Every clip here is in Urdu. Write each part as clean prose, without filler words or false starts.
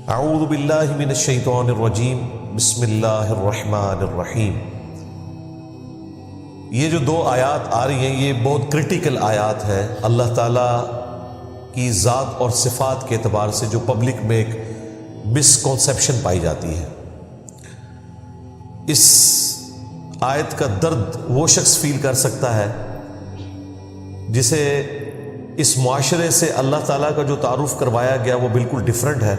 اعوذ باللہ من الشیطان الرجیم بسم اللہ الرحمن الرحیم۔ یہ جو دو آیات آ رہی ہیں یہ بہت کرٹیکل آیات ہیں اللہ تعالیٰ کی ذات اور صفات کے اعتبار سے جو پبلک میں ایک مسکنسیپشن پائی جاتی ہے۔ اس آیت کا درد وہ شخص فیل کر سکتا ہے جسے اس معاشرے سے اللہ تعالیٰ کا جو تعارف کروایا گیا وہ بالکل ڈیفرنٹ ہے،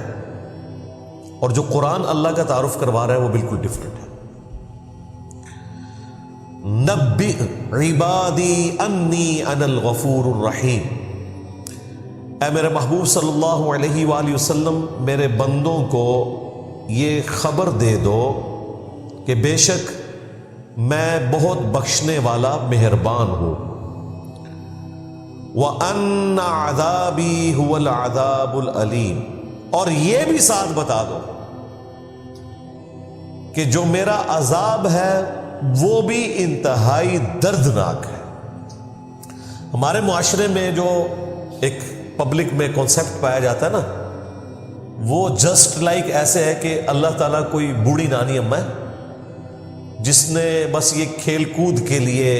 اور جو قرآن اللہ کا تعارف کروا رہا ہے وہ بالکل ڈیفرنٹ ہے۔ نبئ عبادی انی انا الغفور الرحیم، اے میرے محبوب صلی اللہ علیہ وآلہ وسلم میرے بندوں کو یہ خبر دے دو کہ بے شک میں بہت بخشنے والا مہربان ہوں۔ وَأَنَّ عَذَابِي هُوَ الْعَذَابُ الْأَلِيمُ، اور یہ بھی ساتھ بتا دو کہ جو میرا عذاب ہے وہ بھی انتہائی دردناک ہے۔ ہمارے معاشرے میں جو ایک پبلک میں کانسیپٹ پایا جاتا ہے نا، وہ جسٹ لائک ایسے ہے کہ اللہ تعالیٰ کوئی بوڑھی نانی اماں ہے جس نے بس یہ کھیل کود کے لیے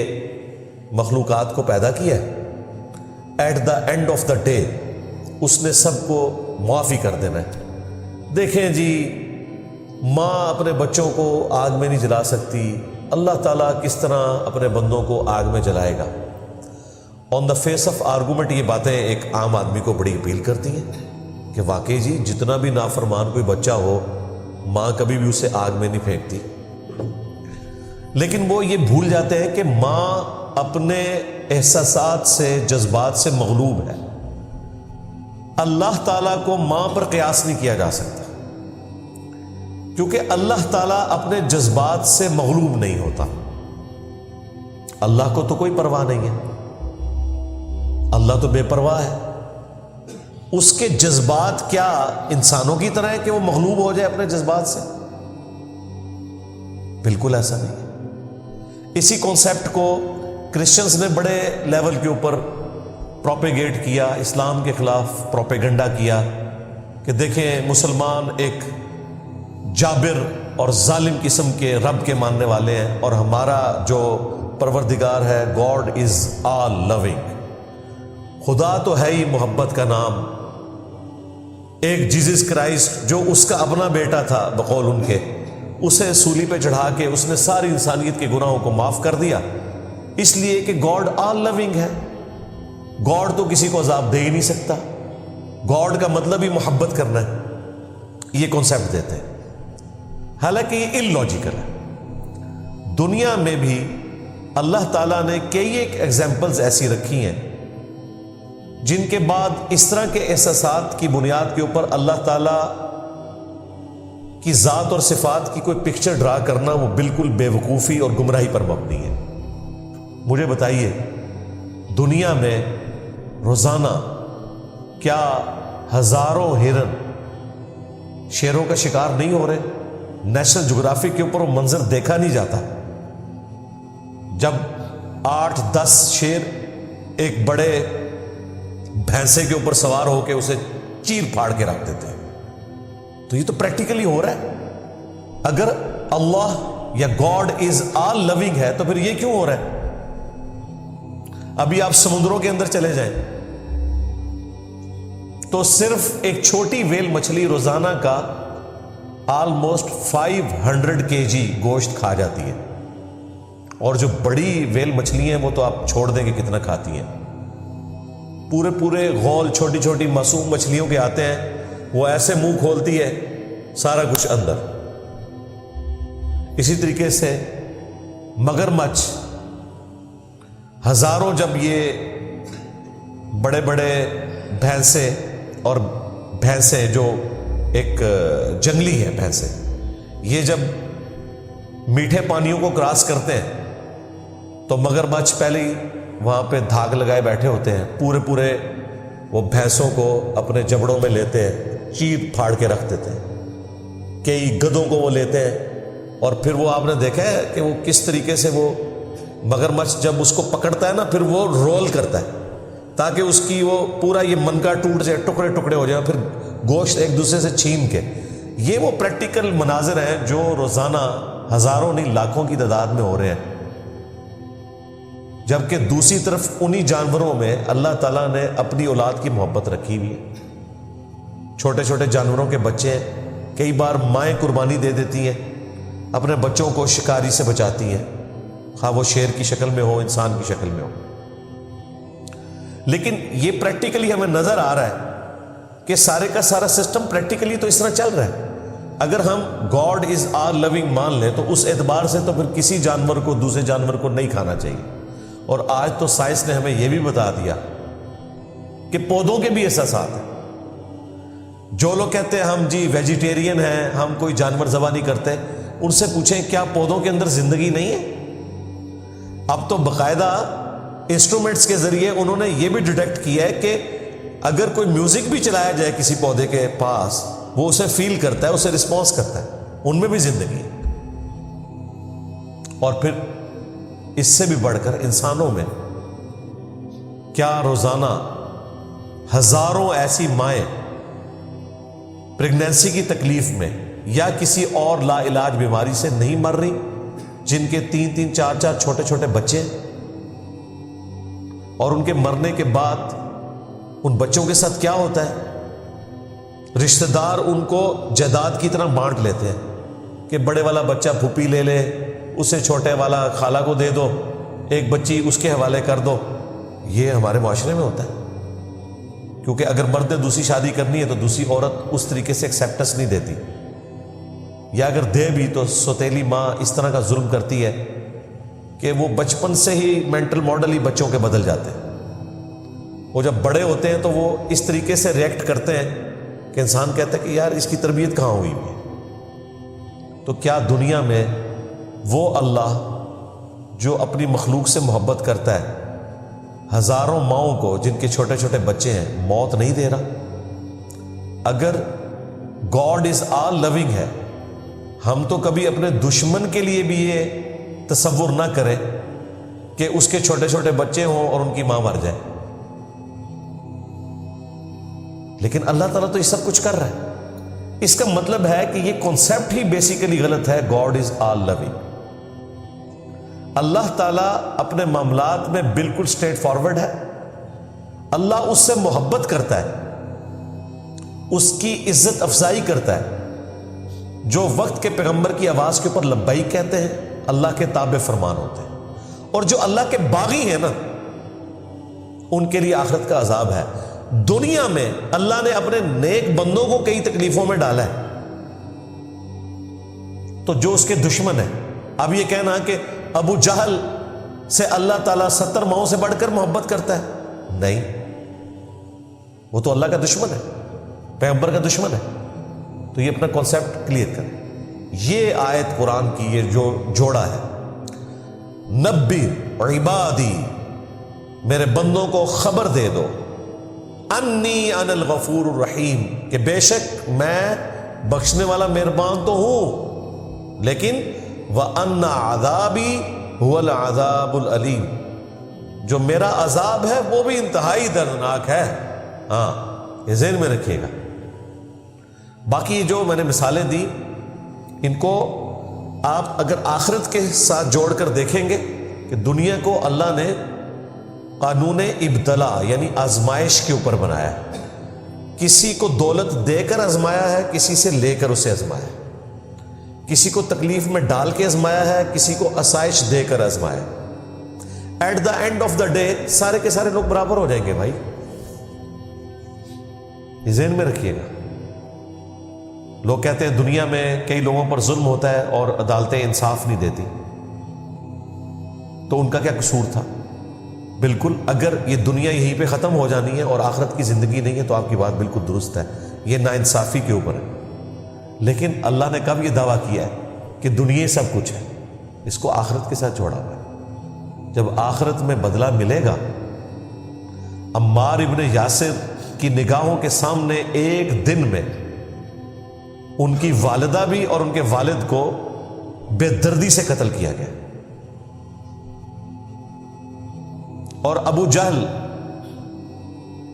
مخلوقات کو پیدا کیا ہے، at the end of the day اس نے سب کو معافی کر دینا ہے۔ دیکھیں جی، ماں اپنے بچوں کو آگ میں نہیں جلا سکتی، اللہ تعالیٰ کس طرح اپنے بندوں کو آگ میں جلائے گا۔ آن دا فیس آف آرگومنٹ یہ باتیں ایک عام آدمی کو بڑی اپیل کرتی ہیں کہ واقعی جی جتنا بھی نافرمان کوئی بچہ ہو، ماں کبھی بھی اسے آگ میں نہیں پھینکتی۔ لیکن وہ یہ بھول جاتے ہیں کہ ماں اپنے احساسات سے، جذبات سے مغلوب ہے۔ اللہ تعالیٰ کو ماں پر قیاس نہیں کیا جا سکتا، کیونکہ اللہ تعالیٰ اپنے جذبات سے مغلوب نہیں ہوتا۔ اللہ کو تو کوئی پرواہ نہیں ہے، اللہ تو بے پرواہ ہے۔ اس کے جذبات کیا انسانوں کی طرح ہے کہ وہ مغلوب ہو جائے اپنے جذبات سے؟ بالکل ایسا نہیں ہے۔ اسی کانسیپٹ کو کرسچنز نے بڑے لیول کے اوپر پروپیگیٹ کیا، اسلام کے خلاف پروپیگنڈا کیا کہ دیکھیں مسلمان ایک جابر اور ظالم قسم کے رب کے ماننے والے ہیں، اور ہمارا جو پروردگار ہے گاڈ از آل لونگ، خدا تو ہے ہی محبت کا نام۔ ایک جیزس کرائسٹ جو اس کا اپنا بیٹا تھا بقول ان کے، اسے سولی پہ چڑھا کے اس نے ساری انسانیت کے گناہوں کو معاف کر دیا، اس لیے کہ گاڈ آل لونگ ہے۔ گاڈ تو کسی کو عذاب دے ہی نہیں سکتا، گاڈ کا مطلب ہی محبت کرنا ہے، یہ کانسیپٹ دیتے ہیں۔ حالانکہ یہ ان لاجیکل ہے۔ دنیا میں بھی اللہ تعالیٰ نے کئی ایک ایگزامپلز ایسی رکھی ہیں جن کے بعد اس طرح کے احساسات کی بنیاد کے اوپر اللہ تعالیٰ کی ذات اور صفات کی کوئی پکچر ڈرا کرنا وہ بالکل بے وقوفی اور گمراہی پر مبنی ہے۔ مجھے بتائیے، دنیا میں روزانہ کیا ہزاروں ہرن شیروں کا شکار نہیں ہو رہے؟ نیشنل جغرافی کے اوپر وہ منظر دیکھا نہیں جاتا جب 8-10 شیر ایک بڑے بھینسے کے اوپر سوار ہو کے اسے چیر پھاڑ کے رکھ دیتے ہیں۔ تو یہ تو پریکٹیکلی ہو رہا ہے۔ اگر اللہ یا گاڈ از آل لونگ ہے تو پھر یہ کیوں ہو رہا ہے؟ ابھی آپ سمندروں کے اندر چلے جائیں تو صرف ایک چھوٹی ویل مچھلی روزانہ کا آلموسٹ 500 kg گوشت کھا جاتی ہے، اور جو بڑی ویل مچھلی ہیں وہ تو آپ چھوڑ دیں گے کتنا کھاتی ہیں۔ پورے غول چھوٹی چھوٹی معصوم مچھلیوں کے آتے ہیں، وہ ایسے منہ کھولتی ہے سارا کچھ اندر۔ اسی طریقے سے مگرمچھ ہزاروں، جب یہ بڑے بڑے بھینسے اور بھینسیں جو ایک جنگلی ہے بھینسیں، یہ جب میٹھے پانیوں کو کراس کرتے ہیں تو مگرمچھ پہلے ہی وہاں پہ دھاگ لگائے بیٹھے ہوتے ہیں، پورے وہ بھینسوں کو اپنے جبڑوں میں لیتے ہیں، چیر پھاڑ کے رکھ دیتے ہیں۔ کئی گدھوں کو وہ لیتے ہیں، اور پھر وہ آپ نے دیکھا ہے کہ وہ کس طریقے سے وہ مگرمچھ جب اس کو پکڑتا ہے نا پھر وہ رول کرتا ہے تاکہ اس کی وہ پورا یہ منکا ٹوٹ جائے، ٹکڑے ٹکڑے ہو جائیں، پھر گوشت ایک دوسرے سے چھین کے. یہ وہ پریکٹیکل مناظر ہیں جو روزانہ ہزاروں نہیں لاکھوں کی تعداد میں ہو رہے ہیں. جبکہ دوسری طرف انہی جانوروں میں اللہ تعالیٰ نے اپنی اولاد کی محبت رکھی ہوئی ہے. چھوٹے چھوٹے جانوروں کے بچے ہیں, کئی بار مائیں قربانی دے دیتی ہیں, اپنے بچوں کو شکاری سے بچاتی ہیں, خواہ وہ شیر کی شکل میں ہو, انسان کی شکل میں ہو. لیکن یہ پریکٹیکلی ہمیں نظر آ رہا ہے کہ سارے کا سارا سسٹم پریکٹیکلی تو اس طرح چل رہا ہے. اگر ہم گاڈ از آل لونگ مان لیں تو اس اعتبار سے تو پھر کسی جانور کو دوسرے جانور کو نہیں کھانا چاہیے. اور آج تو سائنس نے ہمیں یہ بھی بتا دیا کہ پودوں کے بھی احساسات ہیں. جو لوگ کہتے ہیں ہم جی ویجیٹیرین ہیں, ہم کوئی جانور ذبح نہیں کرتے, ان سے پوچھیں کیا پودوں کے اندر زندگی نہیں ہے؟ اب تو باقاعدہ انسٹرومنٹس کے ذریعے انہوں نے یہ بھی ڈیٹیکٹ کیا ہے کہ اگر کوئی میوزک بھی چلایا جائے کسی پودے کے پاس, وہ اسے فیل کرتا ہے, اسے رسپانس کرتا ہے, ان میں بھی زندگی ہے. اور پھر اس سے بھی بڑھ کر انسانوں میں کیا روزانہ ہزاروں ایسی مائیں پریگنینسی کی تکلیف میں یا کسی اور لا علاج بیماری سے نہیں مر رہی, جن کے 3-3 4-4 چھوٹے چھوٹے بچے ہیں, اور ان کے مرنے کے بعد ان بچوں کے ساتھ کیا ہوتا ہے؟ رشتہ دار ان کو جائیداد کی طرح بانٹ لیتے ہیں کہ بڑے والا بچہ پھوپھی لے لے, اسے چھوٹے والا خالہ کو دے دو, ایک بچی اس کے حوالے کر دو. یہ ہمارے معاشرے میں ہوتا ہے, کیونکہ اگر مرد نے دوسری شادی کرنی ہے تو دوسری عورت اس طریقے سے ایکسیپٹنس نہیں دیتی, یا اگر دے بھی تو سوتیلی ماں اس طرح کا ظلم کرتی ہے کہ وہ بچپن سے ہی مینٹل ماڈل ہی بچوں کے بدل جاتے ہیں. وہ جب بڑے ہوتے ہیں تو وہ اس طریقے سے ریئیکٹ کرتے ہیں کہ انسان کہتا ہے کہ یار اس کی تربیت کہاں ہوئی ہے. تو کیا دنیا میں وہ اللہ جو اپنی مخلوق سے محبت کرتا ہے ہزاروں ماؤں کو جن کے چھوٹے چھوٹے بچے ہیں موت نہیں دے رہا؟ اگر گاڈ از آل لونگ ہے, ہم تو کبھی اپنے دشمن کے لیے بھی یہ تصور نہ کریں کہ اس کے چھوٹے چھوٹے بچے ہوں اور ان کی ماں مر جائے. لیکن اللہ تعالیٰ تو یہ سب کچھ کر رہا ہے. اس کا مطلب ہے کہ یہ کانسیپٹ ہی بیسیکلی غلط ہے. گاڈ از آل لونگ. اللہ تعالیٰ اپنے معاملات میں بالکل اسٹریٹ فارورڈ ہے. اللہ اس سے محبت کرتا ہے, اس کی عزت افزائی کرتا ہے. جو وقت کے پیغمبر کی آواز کے اوپر لبیک کہتے ہیں اللہ کے تابع فرمان ہوتے ہیں, اور جو اللہ کے باغی ہیں نا ان کے لیے آخرت کا عذاب ہے. دنیا میں اللہ نے اپنے نیک بندوں کو کئی تکلیفوں میں ڈالا ہے, تو جو اس کے دشمن ہیں, اب یہ کہنا کہ ابو جہل سے اللہ تعالیٰ 70 ماؤں سے بڑھ کر محبت کرتا ہے, نہیں, وہ تو اللہ کا دشمن ہے, پیغمبر کا دشمن ہے. تو یہ اپنا کانسیپٹ کلیئر کریں. یہ آیت قرآن کی یہ جو جوڑا ہے, نبی عبادی, میرے بندوں کو خبر دے دو, انی انا الغفور الرحیم, کہ بے شک میں بخشنے والا مہربان تو ہوں, لیکن وَأَنَّ عَذَابِي هُوَ الْعَذَابُ الْأَلِيمُ, جو میرا عذاب ہے وہ بھی انتہائی دردناک ہے. ہاں, یہ ذہن میں رکھیے گا. باقی جو میں نے مثالیں دی ان کو آپ اگر آخرت کے ساتھ جوڑ کر دیکھیں گے کہ دنیا کو اللہ نے قانون ابتلا یعنی آزمائش کے اوپر بنایا ہے. کسی کو دولت دے کر آزمایا ہے, کسی سے لے کر اسے آزمایا ہے, کسی کو تکلیف میں ڈال کے آزمایا ہے, کسی کو آسائش دے کر آزمایا ہے. At the end of the day سارے کے سارے لوگ برابر ہو جائیں گے بھائی, یہ ذہن میں رکھیے گا. لوگ کہتے ہیں دنیا میں کئی لوگوں پر ظلم ہوتا ہے اور عدالتیں انصاف نہیں دیتی, تو ان کا کیا قصور تھا؟ بالکل, اگر یہ دنیا یہیں پہ ختم ہو جانی ہے اور آخرت کی زندگی نہیں ہے تو آپ کی بات بالکل درست ہے, یہ ناانصافی کے اوپر ہے. لیکن اللہ نے کب یہ دعویٰ کیا ہے کہ دنیا سب کچھ ہے؟ اس کو آخرت کے ساتھ جوڑا ہوا ہے. جب آخرت میں بدلہ ملے گا, عمار ابن یاسر کی نگاہوں کے سامنے ایک دن میں ان کی والدہ بھی اور ان کے والد کو بے دردی سے قتل کیا گیا, اور ابو جہل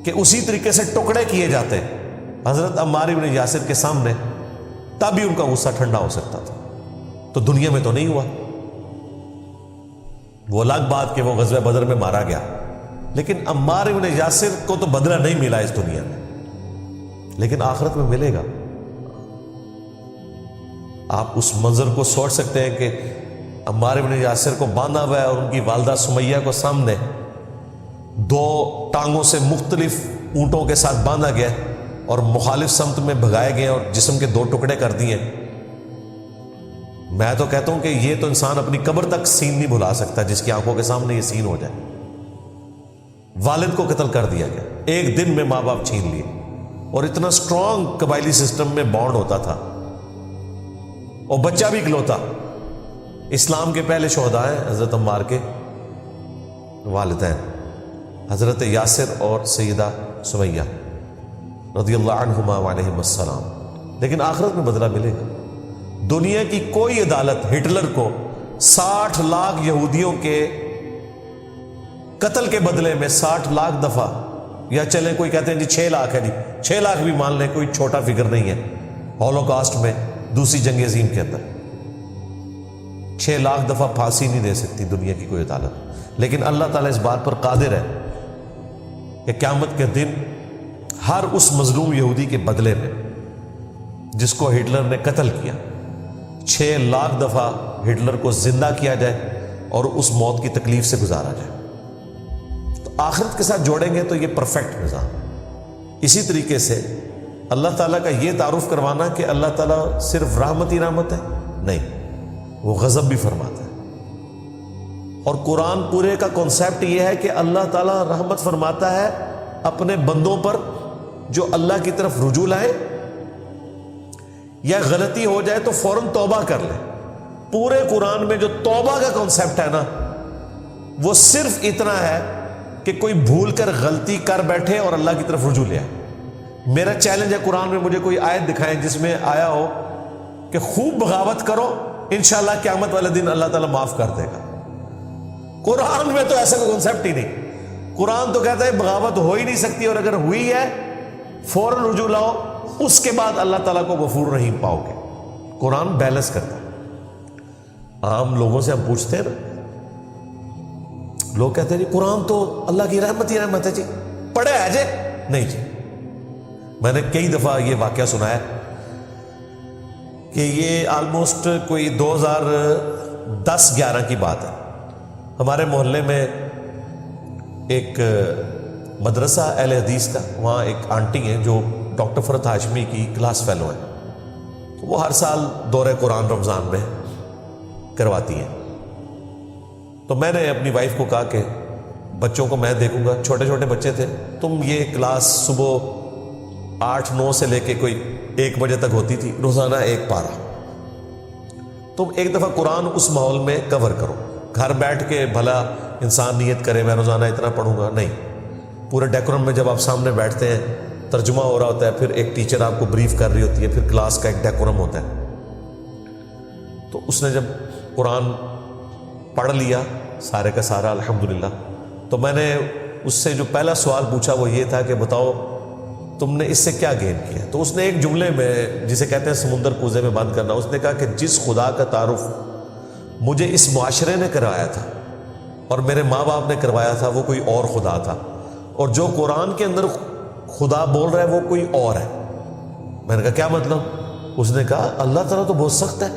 کے اسی طریقے سے ٹکڑے کیے جاتے ہیں. حضرت عمار بن یاسر کے سامنے تب بھی ان کا غصہ ٹھنڈا ہو سکتا تھا، تو دنیا میں تو نہیں ہوا۔ وہ الگ بات کہ وہ غزوہ بدر میں مارا گیا، لیکن عمار بن یاسر کو تو بدلہ نہیں ملا اس دنیا میں، لیکن آخرت میں ملے گا۔ آپ اس منظر کو سوچ سکتے ہیں کہ عمار بن یاسر کو باندھا ہوا ہے اور ان کی والدہ سمیہ کو سامنے دو ٹانگوں سے مختلف اونٹوں کے ساتھ باندھا گیا اور مخالف سمت میں بھگائے گئے اور جسم کے دو ٹکڑے کر دیے۔ میں تو کہتا ہوں کہ یہ تو انسان اپنی قبر تک سین نہیں بھلا سکتا جس کی آنکھوں کے سامنے یہ سین ہو جائے۔ والد کو قتل کر دیا گیا، ایک دن میں ماں باپ چھین لیے، اور اتنا سٹرونگ قبائلی سسٹم میں بانڈ ہوتا تھا، اور بچہ بھی اکلوتا۔ اسلام کے پہلے شہداء ہیں حضرت عمار کے والدین حضرت یاسر اور سیدہ سمیہ رضی اللہ عنہما وعلیہم السلام، لیکن آخرت میں بدلہ ملے گا۔ دنیا کی کوئی عدالت ہٹلر کو 60 لاکھ یہودیوں کے قتل کے بدلے میں 60 لاکھ دفعہ، یا چلیں کوئی کہتے ہیں جی 6 لاکھ ہے، جی 6 لاکھ بھی مان لیں، کوئی چھوٹا فگر نہیں ہے ہولوکاسٹ میں، دوسری جنگ عظیم کے اندر 6 لاکھ دفعہ پھانسی نہیں دے سکتی دنیا کی کوئی عدالت، لیکن اللہ تعالیٰ اس بات پر قادر ہے کہ قیامت کے دن ہر اس مظلوم یہودی کے بدلے میں جس کو ہٹلر نے قتل کیا 6 لاکھ دفعہ ہٹلر کو زندہ کیا جائے اور اس موت کی تکلیف سے گزارا جائے۔ تو آخرت کے ساتھ جوڑیں گے تو یہ پرفیکٹ نظام۔ اسی طریقے سے اللہ تعالیٰ کا یہ تعارف کروانا کہ اللہ تعالیٰ صرف رحمت ہی رحمت ہے، نہیں، وہ غضب بھی فرماتا ہے۔ اور قرآن پورے کا کانسیپٹ یہ ہے کہ اللہ تعالیٰ رحمت فرماتا ہے اپنے بندوں پر جو اللہ کی طرف رجوع لائے، یا غلطی ہو جائے تو فوراً توبہ کر لیں۔ پورے قرآن میں جو توبہ کا کانسیپٹ ہے نا، وہ صرف اتنا ہے کہ کوئی بھول کر غلطی کر بیٹھے اور اللہ کی طرف رجوع لے آئے۔ میرا چیلنج ہے قرآن میں مجھے کوئی آیت دکھائیں جس میں آیا ہو کہ خوب بغاوت کرو، انشاءاللہ قیامت والے دن اللہ تعالیٰ معاف کر دے گا۔ قرآن میں تو ایسا کوئی کانسیپٹ ہی نہیں۔ قرآن تو کہتا ہے بغاوت ہو ہی نہیں سکتی، اور اگر ہوئی ہے فوراً رجوع لاؤ، اس کے بعد اللہ تعالیٰ کو غفور رحیم پاؤ گے۔ قرآن بیلنس کرتا ہے۔ عام لوگوں سے ہم پوچھتے ہیں نا، لوگ کہتے ہیں جی قرآن تو اللہ کی رحمت ہی رحمت ہے، جی پڑھے ہے جی؟ نہیں جی، میں نے کئی دفعہ یہ واقعہ سنا ہے کہ یہ آلموسٹ کوئی 2010-11 کی بات ہے۔ ہمارے محلے میں ایک مدرسہ اہل حدیث کا، وہاں ایک آنٹی ہیں جو ڈاکٹر فرحت ہاشمی کی کلاس فیلو ہیں، تو وہ ہر سال دورہ قرآن رمضان میں کرواتی ہیں۔ تو میں نے اپنی وائف کو کہا کہ بچوں کو میں دیکھوں گا، چھوٹے چھوٹے بچے تھے، تم یہ کلاس صبح 8-9 سے لے کے کوئی 1 بجے تک ہوتی تھی، روزانہ 1 پارہ، تم ایک دفعہ قرآن اس ماحول میں کور کرو۔ گھر بیٹھ کے بھلا انسان نیت کرے میں روزانہ اتنا پڑھوں گا، نہیں، پورے ڈیکورم میں جب آپ سامنے بیٹھتے ہیں، ترجمہ ہو رہا ہوتا ہے، پھر ایک ٹیچر آپ کو بریف کر رہی ہوتی ہے، پھر کلاس کا ایک ڈیکورم ہوتا ہے۔ تو اس نے جب قرآن پڑھ لیا سارے کا سارا الحمدللہ، تو میں نے اس سے جو پہلا سوال پوچھا وہ یہ تھا کہ بتاؤ تم نے اس سے کیا گین کیا؟ تو اس نے ایک جملے میں، جسے کہتے ہیں سمندر کوزے میں بند کرنا، اس نے کہا کہ جس خدا کا تعارف مجھے اس معاشرے نے کروایا تھا اور میرے ماں باپ نے کروایا تھا وہ کوئی اور خدا تھا، اور جو قرآن کے اندر خدا بول رہا ہے وہ کوئی اور ہے۔ میں نے کہا کیا مطلب؟ اس نے کہا اللہ تعالیٰ تو بہت سخت ہے،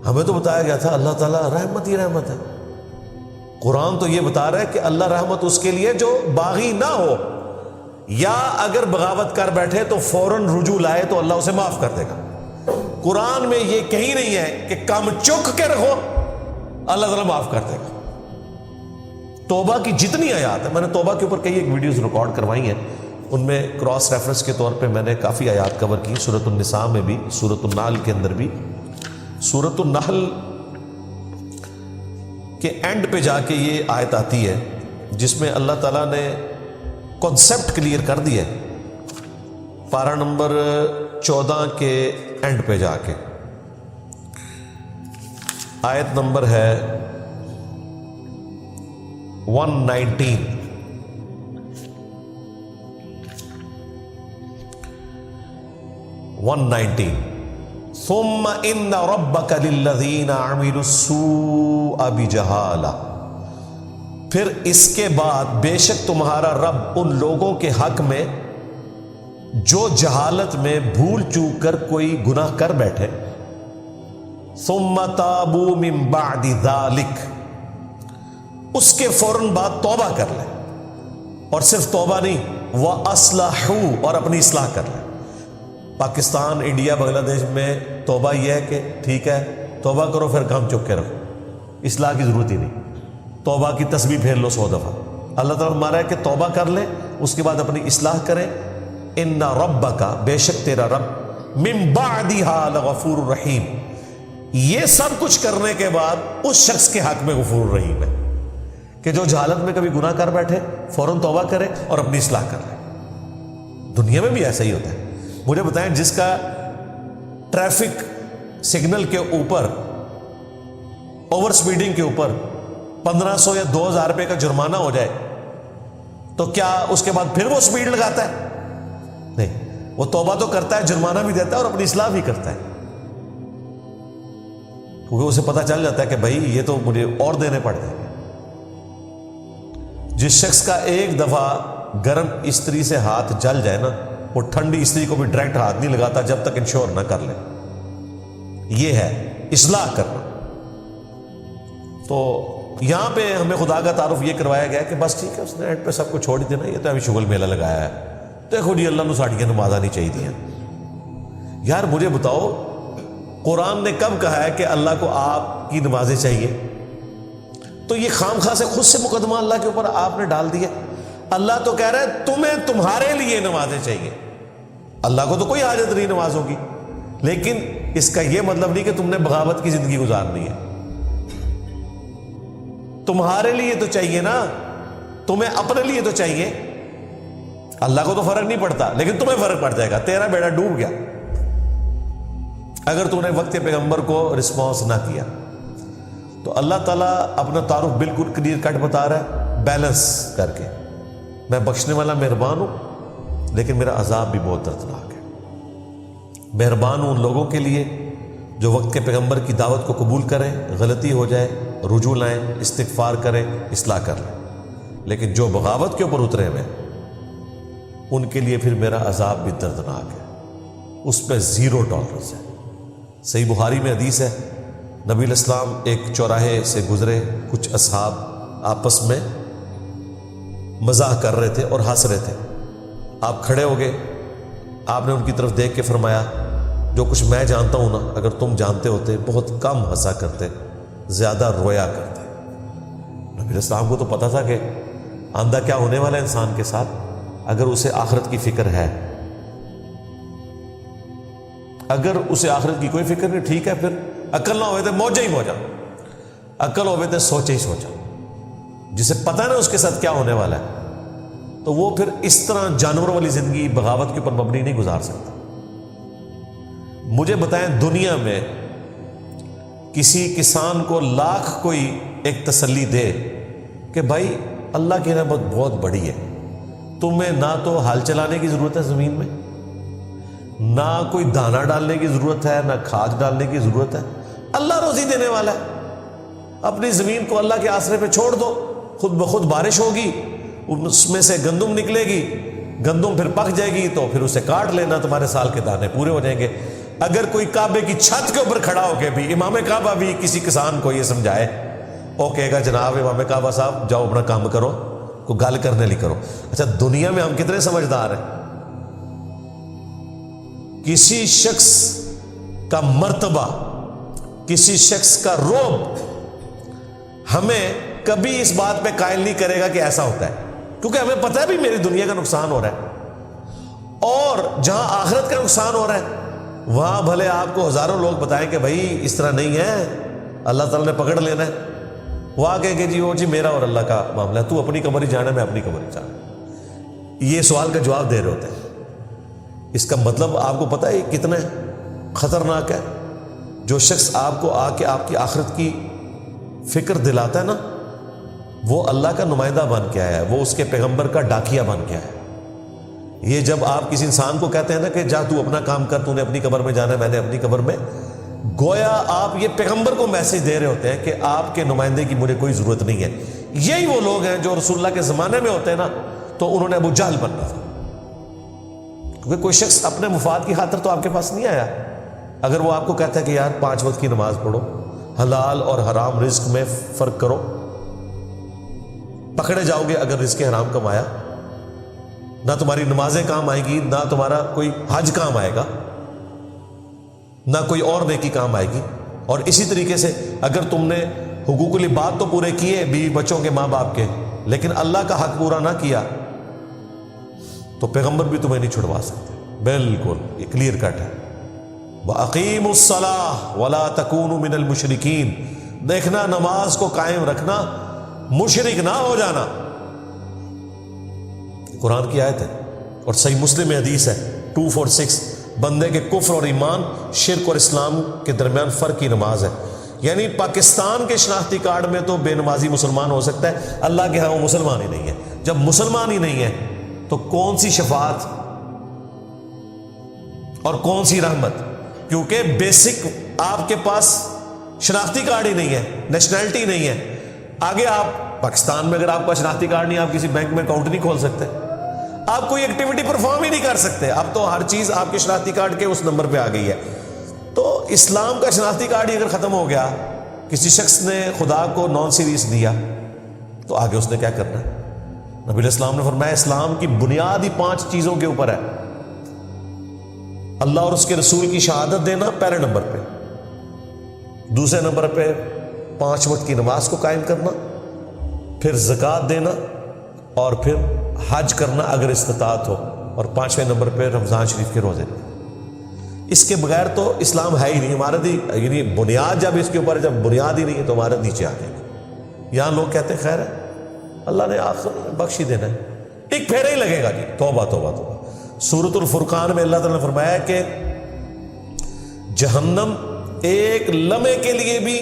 ہمیں تو بتایا گیا تھا اللہ تعالیٰ رحمت ہی رحمت ہے۔ قرآن تو یہ بتا رہا ہے کہ اللہ رحمت اس کے لیے جو باغی نہ ہو، یا اگر بغاوت کر بیٹھے تو فوراً رجوع لائے تو اللہ اسے معاف کر دے گا۔ قرآن میں یہ کہیں نہیں ہے کہ کم چک کے رکھو اللہ تعالیٰ معاف کر دے گا۔ توبہ کی جتنی آیات ہیں، میں نے توبہ کے اوپر کئی ایک ویڈیوز ریکارڈ کروائی ہیں، ان میں کراس ریفرنس کے طور پہ میں نے کافی آیات کور کی، سورۃ النساء میں بھی، سورۃ النحل کے اندر بھی۔ سورۃ النحل کے اینڈ پہ جا کے یہ آیت آتی ہے جس میں اللہ تعالیٰ نے کانسیپٹ کلیئر کر دیا ہے، پارہ نمبر 14 کے اینڈ پہ جا کے آیت نمبر ہے 119۔ 119 ثم ان ربک للذین عملوا السوء بجہالہ، پھر اس کے بعد بے شک تمہارا رب ان لوگوں کے حق میں جو جہالت میں بھول چوک کر کوئی گناہ کر بیٹھے، ثم تابوا من بعد ذلک، اس کے فوراً بعد توبہ کر لیں، اور صرف توبہ نہیں وَأَصْلَحُوا، اور اپنی اصلاح کر لیں۔ پاکستان، انڈیا، بنگلہ دیش میں توبہ یہ ہے کہ ٹھیک ہے توبہ کرو پھر کام چک کے رکھو، اصلاح کی ضرورت ہی نہیں، توبہ کی تسبیح پھیر لو 100 دفعہ۔ اللہ تعالیٰ ہمارا ہے کہ توبہ کر لیں، اس کے بعد اپنی اصلاح کریں۔ ان ربک، بے شک تیرا رب، من بعدها لغفور الرحیم، یہ سب کچھ کرنے کے بعد اس شخص کے حق میں غفور الرحیم ہے کہ جو جہالت میں کبھی گناہ کر بیٹھے فوراً توبہ کرے اور اپنی اصلاح کر لے۔ دنیا میں بھی ایسا ہی ہوتا ہے۔ مجھے بتائیں، جس کا ٹریفک سگنل کے اوپر اوور سپیڈنگ کے اوپر 1500 یا 2000 روپے کا جرمانہ ہو جائے تو کیا اس کے بعد پھر وہ سپیڈ لگاتا ہے؟ نہیں، وہ توبہ تو کرتا ہے، جرمانہ بھی دیتا ہے اور اپنی اصلاح بھی کرتا ہے، کیونکہ اسے پتہ چل جاتا ہے کہ بھائی یہ تو مجھے اور دینے پڑ جائیں گے۔ جس شخص کا ایک دفعہ گرم استری سے ہاتھ جل جائے نا، وہ ٹھنڈی استری کو بھی ڈائریکٹ ہاتھ نہیں لگاتا جب تک انشور نہ کر لے۔ یہ ہے اصلاح کرنا۔ تو یہاں پہ ہمیں خدا کا تعارف یہ کروایا گیا کہ بس ٹھیک ہے، اس نے اینڈ پہ سب کو چھوڑ دینا، یہ تو ابھی شغل میلہ لگایا ہے، دیکھو جی اللہ نے ساڑیاں نمازاں نہیں چاہیے دیا۔ یار مجھے بتاؤ، قرآن نے کب کہا ہے کہ اللہ کو آپ کی نمازیں چاہیے؟ تو یہ خام خواہ سے خود سے مقدمہ اللہ کے اوپر آپ نے ڈال دیا۔ اللہ تو کہہ رہا ہے تمہیں تمہارے لیے نمازیں چاہیے، اللہ کو تو کوئی حاجت نہیں نمازوں کی، لیکن اس کا یہ مطلب نہیں کہ تم نے بغاوت کی زندگی گزارنی ہے۔ تمہارے لیے تو چاہیے نا، تمہیں اپنے لیے تو چاہیے۔ اللہ کو تو فرق نہیں پڑتا، لیکن تمہیں فرق پڑ جائے گا، تیرا بیڑا ڈوب گیا اگر تم نے وقت پیغمبر کو رسپانس نہ کیا۔ تو اللہ تعالیٰ اپنا تعارف بالکل کلیئر کٹ بتا رہا ہے، بیلنس کر کے، میں بخشنے والا مہربان ہوں لیکن میرا عذاب بھی بہت دردناک ہے۔ مہربان ہوں ان لوگوں کے لیے جو وقت کے پیغمبر کی دعوت کو قبول کریں، غلطی ہو جائے رجوع لائیں، استغفار کریں، اصلاح کر لیں، لیکن جو بغاوت کے اوپر اترے ہوئے ان کے لیے پھر میرا عذاب بھی دردناک ہے، اس پہ 0 ٹالرنس ہے۔ صحیح بخاری میں حدیث ہے، نبی علیہ السلام ایک چوراہے سے گزرے، کچھ اصحاب آپس میں مزاح کر رہے تھے اور ہنس رہے تھے، آپ کھڑے ہو گئے، آپ نے ان کی طرف دیکھ کے فرمایا جو کچھ میں جانتا ہوں نا، اگر تم جانتے ہوتے بہت کم ہنسا کرتے، زیادہ رویا کرتے۔ نبی علیہ السلام کو تو پتا تھا کہ آندہ کیا ہونے والا ہے انسان کے ساتھ، اگر اسے آخرت کی فکر ہے، اگر اسے آخرت کی کوئی فکر نہیں، ٹھیک ہے، پھر عقل نہ ہوئے تھے موجہ ہی موجہ، عقل ہوئے تھے سوچے ہی سوچا، جسے پتہ نا اس کے ساتھ کیا ہونے والا ہے، تو وہ پھر اس طرح جانور والی زندگی بغاوت کے اوپر مبنی نہیں گزار سکتا۔ مجھے بتائیں، دنیا میں کسی کسان کو لاکھ کوئی ایک تسلی دے کہ بھائی اللہ کی رحمت بہت بڑی ہے، تمہیں نہ تو ہل چلانے کی ضرورت ہے زمین میں، نہ کوئی دانہ ڈالنے کی ضرورت ہے، نہ کھاد ڈالنے کی ضرورت ہے، اللہ روزی دینے والا ہے، اپنی زمین کو اللہ کے آسرے پہ چھوڑ دو، خود بخود بارش ہوگی، اس میں سے گندم نکلے گی، گندم پھر پک جائے گی تو پھر اسے کاٹ لینا، تمہارے سال کے دانے پورے ہو جائیں گے۔ اگر کوئی کعبے کی چھت کے اوپر کھڑا ہو کے بھی امام کعبہ بھی کسی کسان کو یہ سمجھائے، وہ کہے گا جناب امام کعبہ صاحب جاؤ اپنا کام کرو، کوئی گل کرنے لی کرو۔ اچھا دنیا میں ہم کتنے سمجھدار ہیں؟ کسی شخص کا مرتبہ، کسی شخص کا رعب ہمیں کبھی اس بات پہ قائل نہیں کرے گا کہ ایسا ہوتا ہے، کیونکہ ہمیں پتہ ہے بھی میری دنیا کا نقصان ہو رہا ہے، اور جہاں آخرت کا نقصان ہو رہا ہے وہاں بھلے آپ کو ہزاروں لوگ بتائیں کہ بھائی اس طرح نہیں ہے، اللہ تعالیٰ نے پکڑ لینا ہے، وہ آ کہیں کہ جی وہ جی میرا اور اللہ کا معاملہ ہے، تو اپنی قبر ہی جانا، میں اپنی قبر ہی جانا، یہ سوال کا جواب دے رہے ہوتے ہیں۔ اس کا مطلب آپ کو پتہ ہے کتنا خطرناک ہے؟ جو شخص آپ کو آ کے آپ کی آخرت کی فکر دلاتا ہے نا، وہ اللہ کا نمائندہ بن کے آیا ہے، وہ اس کے پیغمبر کا ڈاکیہ بن کے آیا ہے۔ یہ جب آپ کسی انسان کو کہتے ہیں نا کہ جا تو اپنا کام کر، تو نے اپنی قبر میں جانا ہے، میں نے اپنی قبر میں، گویا آپ یہ پیغمبر کو میسج دے رہے ہوتے ہیں کہ آپ کے نمائندے کی مجھے کوئی ضرورت نہیں ہے۔ یہی وہ لوگ ہیں جو رسول اللہ کے زمانے میں ہوتے ہیں نا تو انہوں نے ابو جہل بننا تھا، کیونکہ کوئی شخص اپنے مفاد کی خاطر تو آپ کے پاس نہیں آیا۔ اگر وہ آپ کو کہتا ہے کہ یار 5 وقت کی نماز پڑھو، حلال اور حرام رزق میں فرق کرو، پکڑے جاؤ گے اگر رزق حرام کمایا، نہ تمہاری نمازیں کام آئے گی، نہ تمہارا کوئی حج کام آئے گا، نہ کوئی اور نیکی کام آئے گی۔ اور اسی طریقے سے اگر تم نے حقوق العباد تو پورے کیے بیوی بچوں کے، ماں باپ کے، لیکن اللہ کا حق پورا نہ کیا تو پیغمبر بھی تمہیں نہیں چھڑوا سکتے۔ بالکل یہ کلیئر کٹ ہے۔ وَأَقِيمُوا الصَّلَاةَ وَلَا تَكُونُوا مِنَ الْمُشْرِكِينَ، دیکھنا نماز کو قائم رکھنا، مشرک نہ ہو جانا۔ قرآن کی آیت ہے اور صحیح مسلم میں حدیث ہے 246، بندے کے کفر اور ایمان، شرک اور اسلام کے درمیان فرق کی نماز ہے۔ یعنی پاکستان کے شناختی کارڈ میں تو بے نمازی مسلمان ہو سکتا ہے، اللہ کے ہاں وہ مسلمان ہی نہیں ہے۔ جب مسلمان ہی نہیں ہے تو کون سی شفاعت اور کون سی رحمت؟ کیونکہ بیسک آپ کے پاس شناختی کارڈ ہی نہیں ہے، نیشنلٹی نہیں ہے۔ آگے آپ پاکستان میں اگر آپ کا شناختی کارڈ نہیں، آپ کسی بینک میں اکاؤنٹ نہیں کھول سکتے، آپ کوئی ایکٹیویٹی پرفارم ہی نہیں کر سکتے۔ اب تو ہر چیز آپ کے شناختی کارڈ کے اس نمبر پہ آ گئی ہے۔ تو اسلام کا شناختی کارڈ ہی اگر ختم ہو گیا، کسی شخص نے خدا کو نان سیریس دیا، تو آگے اس نے کیا کرنا ہے؟ نبی علیہ السلام نے فرمایا اسلام کی بنیاد ہی 5 چیزوں کے اوپر ہے۔ اللہ اور اس کے رسول کی شہادت دینا پہلے نمبر پہ، دوسرے نمبر پہ 5 وقت کی نماز کو قائم کرنا، پھر زکوٰۃ دینا، اور پھر حج کرنا اگر استطاعت ہو، اور 5ویں نمبر پہ رمضان شریف کے روزے۔ اس کے بغیر تو اسلام ہے ہی نہیں ہمارا۔ یعنی بنیاد جب اس کے اوپر، جب بنیاد ہی نہیں ہے تو ہمارا نیچے آ جائے گا۔ یہاں لوگ کہتے ہیں خیر ہے اللہ نے آخر بخش ہی دینا ہے، ایک پھیرا ہی لگے گا جی، توبہ توبہ توبہ۔ سورۃ الفرقان میں اللہ تعالیٰ نے فرمایا کہ جہنم ایک لمحے کے لیے بھی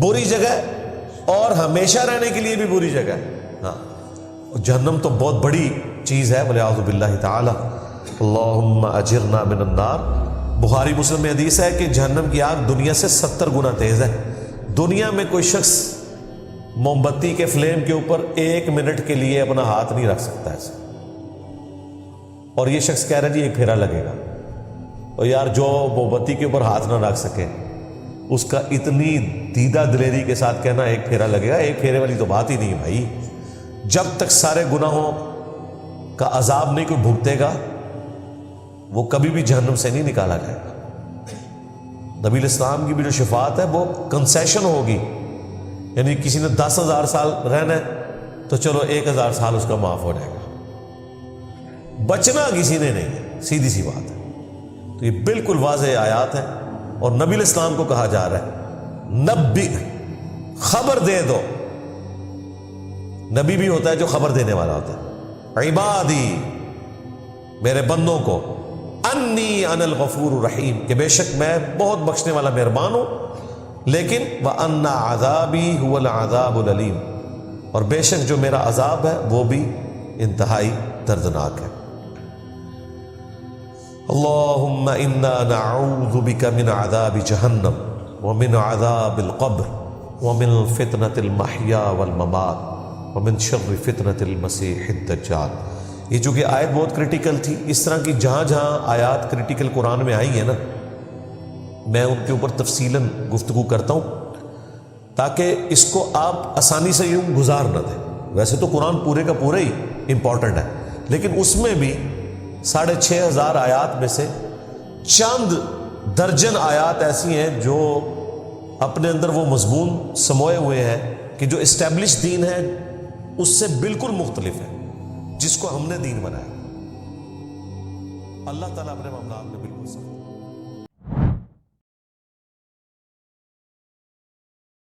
بری جگہ ہے اور ہمیشہ رہنے کے لیے بھی بری جگہ ہے۔ ہاں جہنم تو بہت بڑی چیز ہے، والعیاذ باللہ تعالی، اللہم اجرنا من النار۔ بخاری مسلم میں حدیث ہے کہ جہنم کی آگ دنیا سے 70 گنا تیز ہے۔ دنیا میں کوئی شخص موم بتی کے فلیم کے اوپر 1 منٹ کے لیے اپنا ہاتھ نہیں رکھ سکتا ایسے، اور یہ شخص کہہ رہا ہے جی ایک پھیرا لگے گا۔ اور یار جو موم بتی کے اوپر ہاتھ نہ رکھ سکے اس کا اتنی دیدہ دلیری کے ساتھ کہنا ایک پھیرا لگے گا، ایک پھیرے والی تو بات ہی نہیں ہے بھائی۔ جب تک سارے گناہوں کا عذاب نہیں کوئی بھگتے گا وہ کبھی بھی جہنم سے نہیں نکالا جائے گا۔ نبی علیہ السلام کی بھی جو شفاعت ہے وہ کنسیشن ہوگی، یعنی کسی نے 10,000 سال رہنا ہے تو چلو 1,000 سال اس کا معاف ہو جائے گا، بچنا کسی نے نہیں ہے، سیدھی سی بات ہے۔ تو یہ بالکل واضح آیات ہیں، اور نبی علیہ السلام کو کہا جا رہا ہے نبی، خبر دے دو۔ نبی بھی ہوتا ہے جو خبر دینے والا ہوتا ہے، عبادی میرے بندوں کو، انی انا الغفور الرحیم، کہ بے شک میں بہت بخشنے والا مہربان ہوں، لیکن وَأَنَّ عَذَابِي هُوَ الْعَذَابُ الْأَلِيمُ، اور بے شک جو میرا عذاب ہے وہ بھی انتہائی دردناک ہے۔ اللہم انا نعوذ بک من عذاب جہنم ومن عذاب القبر ومن فتنة المحیا والممات ومن شر فتنة المسیح الدجال۔ یہ چونکہ آیت بہت کریٹیکل تھی، اس طرح کی جہاں جہاں آیات کریٹیکل قرآن میں آئی ہیں نا، میں ان کے اوپر تفصیلاً گفتگو کرتا ہوں تاکہ اس کو آپ آسانی سے یوں گزار نہ دیں۔ ویسے تو قرآن پورے کا پورا ہی امپورٹنٹ ہے، لیکن اس میں بھی 6,500 آیات میں سے چند درجن آیات ایسی ہیں جو اپنے اندر وہ مضمون سموئے ہوئے ہیں کہ جو اسٹیبلش دین ہے اس سے بالکل مختلف ہے، جس کو ہم نے دین بنایا۔ اللہ تعالیٰ اپنے معاملات میں بالکل سمجھ